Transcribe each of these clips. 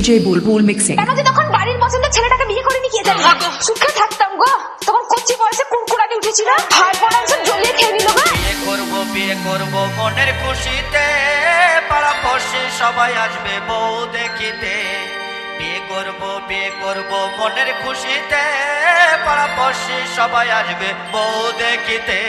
DJ বুলবুল mixing. কেন যে তখন বাড়ির পছন্দের ছেলেটাকে বিয়ে করে নিয়ে যেতাম, সুখে থাকতাম গো। তখন কচ্ছি বয়সে কুরকুরানি উঠেছিল, ভাই বোন সব জ্বলিয়ে খেয়ে নিল গো। বিয়ে করব মনের খুশিতে, পাড়া পড়শি সবাই আসবে বউ দেখিতে। বিয়ে করব মনের খুশিতে, পাড়া পড়শি সবাই আসবে বউ দেখিতে।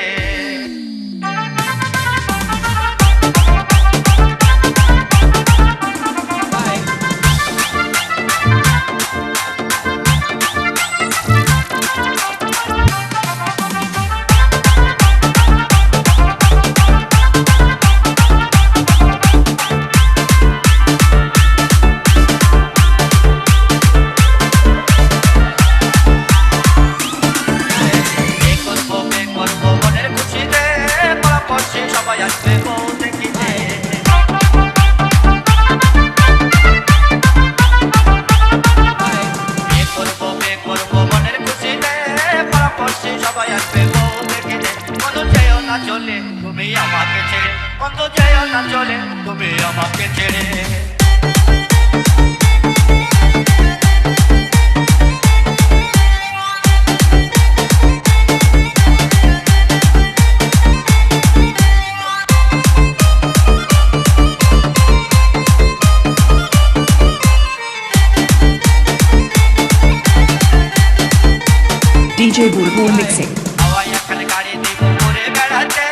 তুমি আমাকে ছেড়ে বন্ধু যেও না চলে, তুমি আমাকে ছেড়ে। ডিজে বুলবুল মিক্সিং। হাওয়াই এখানে গাড়ি দিব ঘুরে বেড়াতে,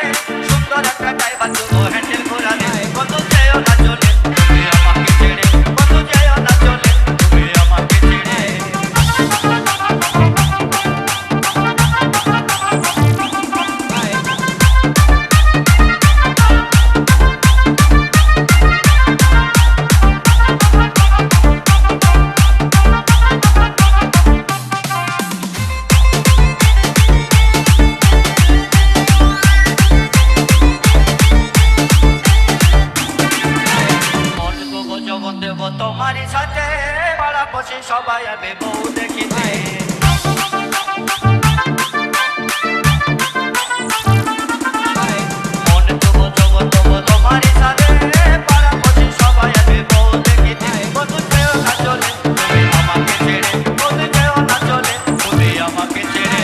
সুন্দর একটা ড্রাইভার দেবো হ্যান্ডেল ঘোরাতে। বন্ধু যেও না চলে, তুমি আমাকে ছেড়ে বন্ধু যেও না চলে, তুমি আমাকে ছেড়ে। তোমারই সাথে পাড়া পড়শি সবাই আসবে বউ দেখিতে। মন দেবো তোমারই সাথে পাড়া পড়শি সবাই আসবে বউ দেখিতে। বন্ধু যেও না চলে, তুমি আমাকে ছেড়ে বন্ধু যেও না চলে, তুমি আমাকে ছেড়ে।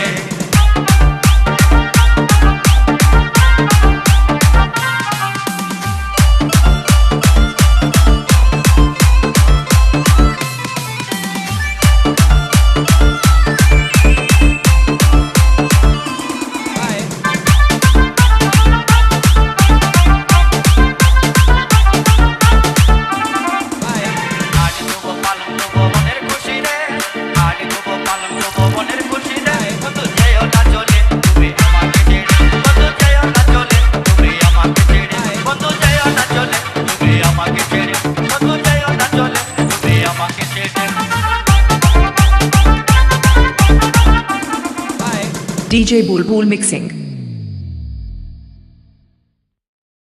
DJ Bulbul Mixing.